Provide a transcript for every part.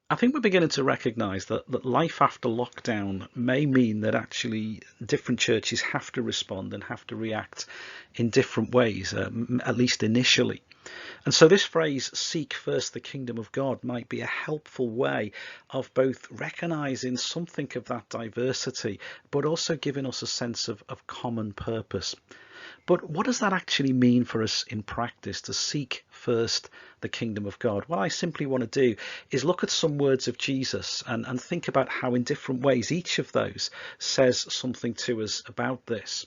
I think we're beginning to recognise that life after lockdown may mean that actually different churches have to respond and have to react in different ways, at least initially. And so this phrase, seek first the kingdom of God, might be a helpful way of both recognising something of that diversity, but also giving us a sense of common purpose. But what does that actually mean for us in practice, to seek first the kingdom of God? What I simply want to do is look at some words of Jesus and think about how in different ways each of those says something to us about this.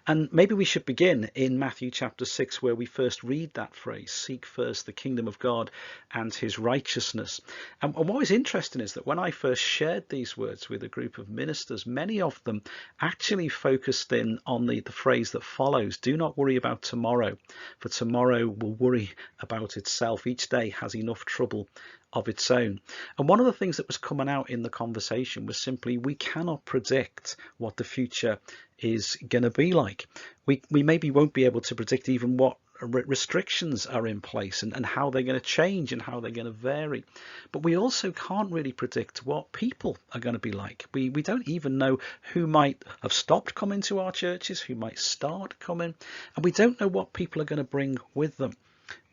And maybe we should begin in Matthew chapter 6, where we first read that phrase, seek first the kingdom of God and his righteousness. And what was interesting is that when I first shared these words with a group of ministers, many of them actually focused in on the phrase that follows: do not worry about tomorrow, for tomorrow will worry about itself. Each day has enough trouble of its own. And one of the things that was coming out in the conversation was simply, we cannot predict what the future is going to be like. We maybe won't be able to predict even what restrictions are in place and how they're going to change and how they're going to vary. But we also can't really predict what people are going to be like. We don't even know who might have stopped coming to our churches, who might start coming, and we don't know what people are going to bring with them.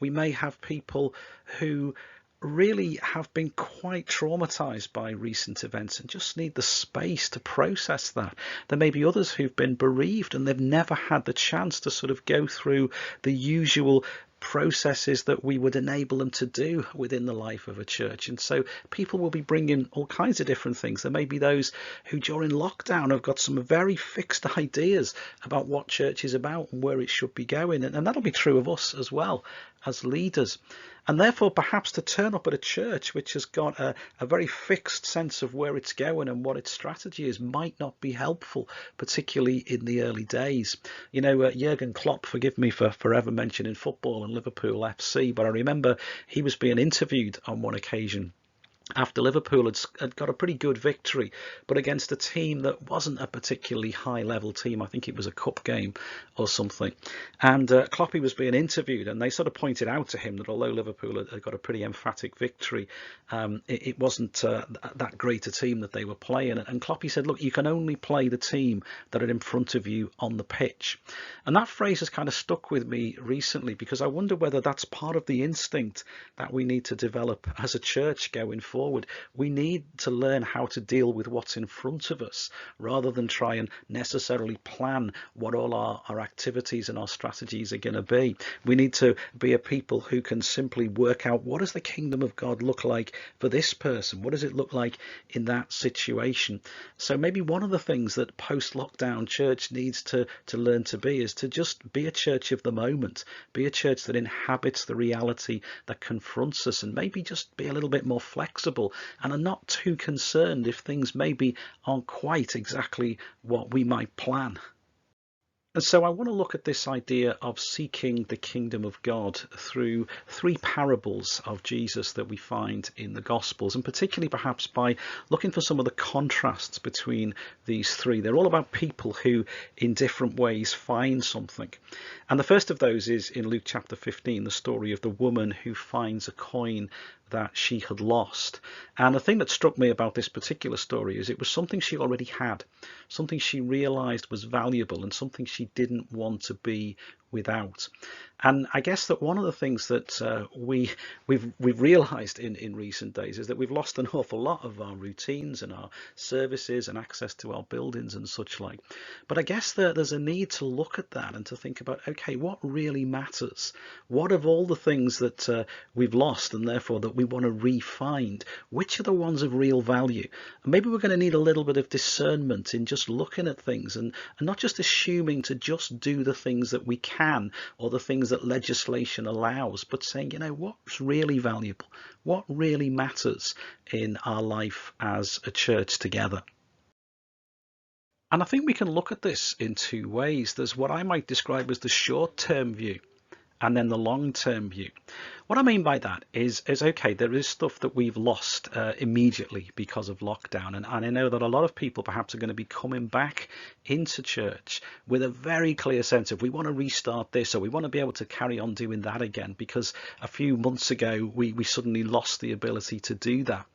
We may have people who really have been quite traumatized by recent events and just need the space to process that. There may be others who've been bereaved and they've never had the chance to sort of go through the usual processes that we would enable them to do within the life of a church. And so people will be bringing all kinds of different things. There may be those who during lockdown have got some very fixed ideas about what church is about and where it should be going, and that'll be true of us as well as leaders. And therefore perhaps to turn up at a church which has got a very fixed sense of where it's going and what its strategy is might not be helpful, particularly in the early days. You know, Jurgen Klopp, forgive me for forever mentioning football and Liverpool FC, but I remember he was being interviewed on one occasion after Liverpool had got a pretty good victory, but against a team that wasn't a particularly high-level team. I think it was a cup game or something. And Kloppy was being interviewed, and they sort of pointed out to him that although Liverpool had got a pretty emphatic victory, it wasn't that great a team that they were playing. And Kloppy said, look, you can only play the team that are in front of you on the pitch. And that phrase has kind of stuck with me recently, because I wonder whether that's part of the instinct that we need to develop as a church going forward. We need to learn how to deal with what's in front of us rather than try and necessarily plan what all our activities and our strategies are going to be. We need to be a people who can simply work out, what does the kingdom of God look like for this person? What does it look like in that situation? So maybe one of the things that post-lockdown church needs to learn to be is to just be a church of the moment, be a church that inhabits the reality that confronts us, and maybe just be a little bit more flexible and are not too concerned if things maybe aren't quite exactly what we might plan. And so I want to look at this idea of seeking the kingdom of God through three parables of Jesus that we find in the Gospels, and particularly perhaps by looking for some of the contrasts between these three. They're all about people who in different ways find something. And the first of those is in Luke chapter 15, the story of the woman who finds a coin that she had lost. And the thing that struck me about this particular story is it was something she already had, something she realized was valuable, and something she didn't want to be without. And I guess that one of the things that we've realized in recent days is that we've lost an awful lot of our routines and our services and access to our buildings and such like. But I guess that there's a need to look at that and to think about, okay, what really matters? What of all the things that we've lost and therefore that we want to re-find, which are the ones of real value? And maybe we're going to need a little bit of discernment in just looking at things and not just assuming to just do the things that we can or the things that legislation allows, but saying, you know, what's really valuable, what really matters in our life as a church together. And I think we can look at this in two ways. There's what I might describe as the short-term view and then the long-term view. What I mean by that is okay, there is stuff that we've lost immediately because of lockdown. And I know that a lot of people perhaps are going to be coming back into church with a very clear sense of we want to restart this, or we want to be able to carry on doing that again, because a few months ago we suddenly lost the ability to do that.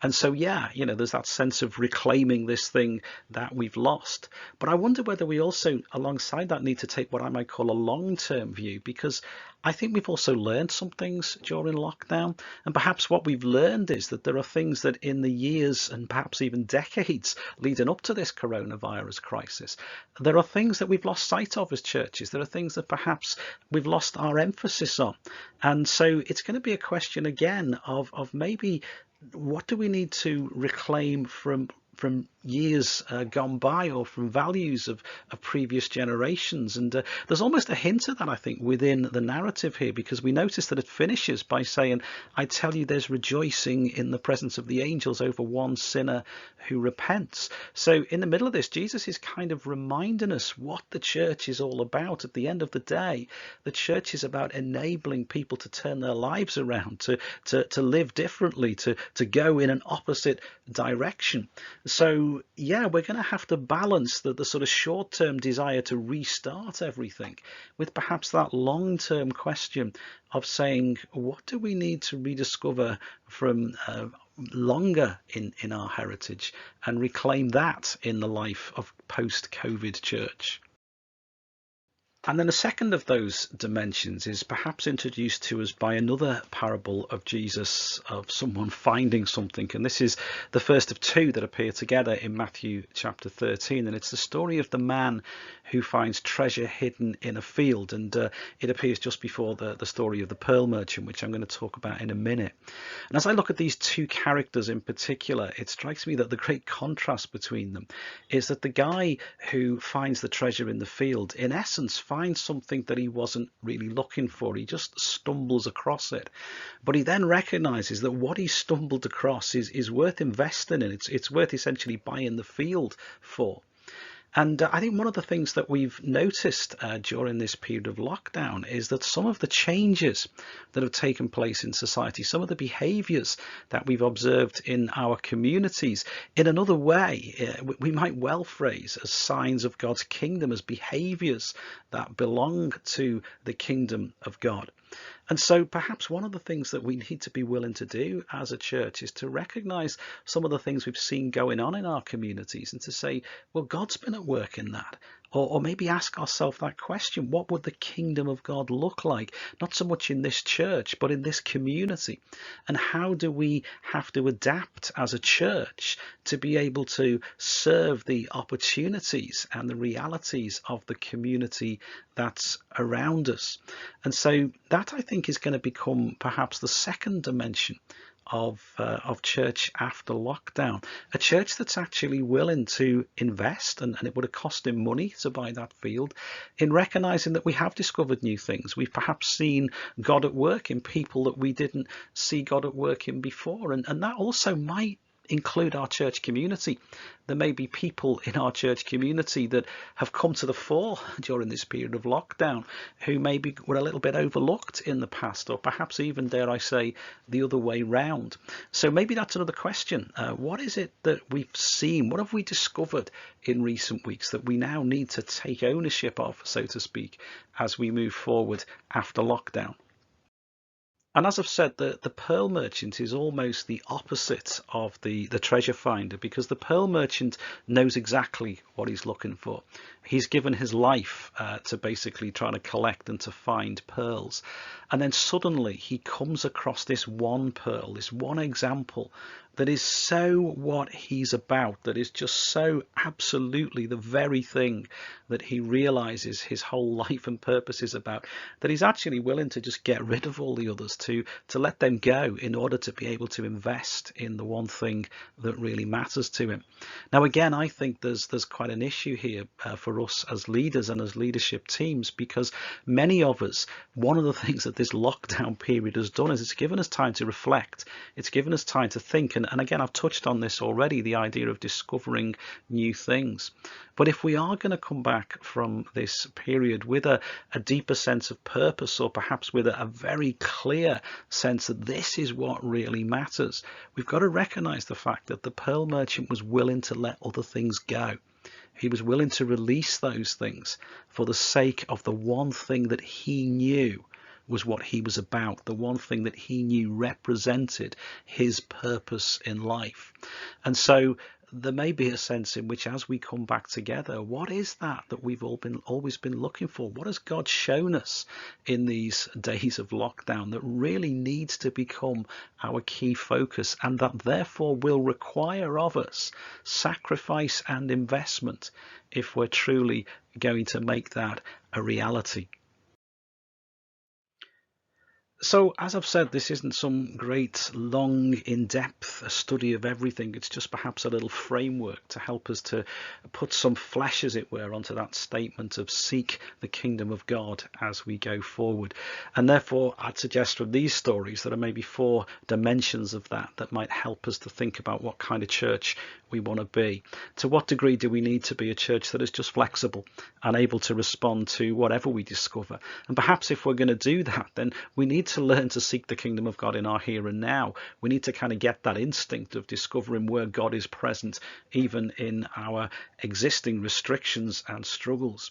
And so, yeah, there's that sense of reclaiming this thing that we've lost. But I wonder whether we also, alongside that, need to take what I might call a long-term view, because I think we've also learned some things during lockdown. And perhaps what we've learned is that there are things that in the years and perhaps even decades leading up to this coronavirus crisis, there are things that we've lost sight of as churches. There are things that perhaps we've lost our emphasis on. And so it's going to be a question again of maybe what do we need to reclaim from years gone by, or from values of previous generations. And there's almost a hint of that, I think, within the narrative here, because we notice that it finishes by saying, I tell you, there's rejoicing in the presence of the angels over one sinner who repents. So in the middle of this, Jesus is kind of reminding us what the church is all about. At the end of the day, the church is about enabling people to turn their lives around, to live differently, to go in an opposite direction. So yeah, we're going to have to balance the sort of short-term desire to restart everything with perhaps that long-term question of saying, what do we need to rediscover from longer in our heritage, and reclaim that in the life of post-COVID church? And then the second of those dimensions is perhaps introduced to us by another parable of Jesus, of someone finding something. And this is the first of two that appear together in Matthew chapter 13. And it's the story of the man who finds treasure hidden in a field. And it appears just before the story of the pearl merchant, which I'm going to talk about in a minute. And as I look at these two characters in particular, it strikes me that the great contrast between them is that the guy who finds the treasure in the field, in essence, finds something that he wasn't really looking for. He just stumbles across it. But he then recognizes that what he stumbled across is worth investing in. It's worth essentially buying the field for. And I think one of the things that we've noticed during this period of lockdown is that some of the changes that have taken place in society, some of the behaviours that we've observed in our communities, in another way, we might well phrase as signs of God's kingdom, as behaviours that belong to the kingdom of God. And so perhaps one of the things that we need to be willing to do as a church is to recognise some of the things we've seen going on in our communities, and to say, well, God's been at work in that. Or maybe ask ourselves that question: what would the kingdom of God look like? Not so much in this church, but in this community. And how do we have to adapt as a church to be able to serve the opportunities and the realities of the community that's around us? And so that, I think, is going to become perhaps the second dimension of church after lockdown. A church that's actually willing to invest, and it would have cost him money to buy that field, in recognizing that we have discovered new things. We've perhaps seen God at work in people that we didn't see God at work in before, and that also might include our church community. There may be people in our church community that have come to the fore during this period of lockdown who maybe were a little bit overlooked in the past, or perhaps even, dare I say, the other way round. So maybe that's another question. What is it that we've seen? What have we discovered in recent weeks that we now need to take ownership of, so to speak, as we move forward after lockdown? And as I've said, the pearl merchant is almost the opposite of the treasure finder, because the pearl merchant knows exactly what he's looking for. He's given his life to basically try to collect and to find pearls. And then suddenly he comes across this one pearl, this one example that is so what he's about, that is just so absolutely the very thing that he realizes his whole life and purpose is about, that he's actually willing to just get rid of all the others, to let them go, in order to be able to invest in the one thing that really matters to him. Now, again, I think there's quite an issue here for us as leaders and as leadership teams, because many of us, one of the things that this lockdown period has done is it's given us time to reflect. It's given us time to think. And again, I've touched on this already, the idea of discovering new things. But if we are going to come back from this period with a deeper sense of purpose, or perhaps with a very clear sense that this is what really matters, we've got to recognize the fact that the pearl merchant was willing to let other things go. He was willing to release those things for the sake of the one thing that he knew was what he was about, the one thing that he knew represented his purpose in life. And so there may be a sense in which, as we come back together, what is that we've always been looking for? What has God shown us in these days of lockdown that really needs to become our key focus, and that therefore will require of us sacrifice and investment if we're truly going to make that a reality? So, as I've said, this isn't some great, long, in-depth study of everything. It's just perhaps a little framework to help us to put some flesh, as it were, onto that statement of seek the kingdom of God as we go forward. And therefore, I'd suggest from these stories there are maybe 4 dimensions of that might help us to think about what kind of church we want to be. To what degree do we need to be a church that is just flexible and able to respond to whatever we discover? And perhaps if we're going to do that, then we need to learn to seek the kingdom of God in our here and now. We need to kind of get that instinct of discovering where God is present, even in our existing restrictions and struggles.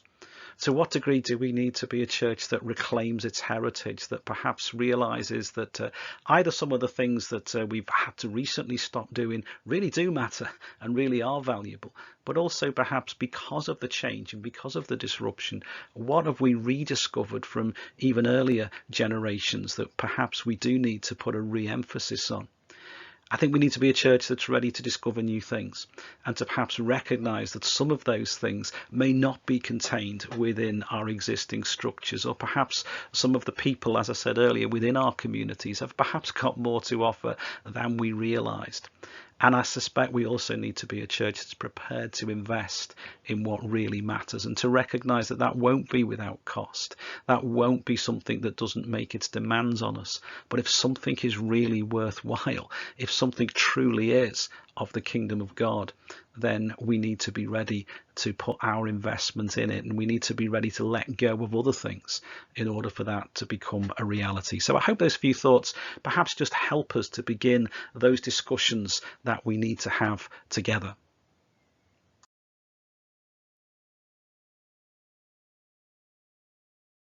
To what degree do we need to be a church that reclaims its heritage, that perhaps realizes that either some of the things that we've had to recently stop doing really do matter and really are valuable, but also perhaps because of the change and because of the disruption, what have we rediscovered from even earlier generations that perhaps we do need to put a re-emphasis on? I think we need to be a church that's ready to discover new things, and to perhaps recognize that some of those things may not be contained within our existing structures, or perhaps some of the people, as I said earlier, within our communities have perhaps got more to offer than we realized. And I suspect we also need to be a church that's prepared to invest in what really matters, and to recognize that that won't be without cost. That won't be something that doesn't make its demands on us. But if something is really worthwhile, if something truly is of the kingdom of God, then we need to be ready to put our investment in it, and we need to be ready to let go of other things in order for that to become a reality. So I hope those few thoughts perhaps just help us to begin those discussions that we need to have together.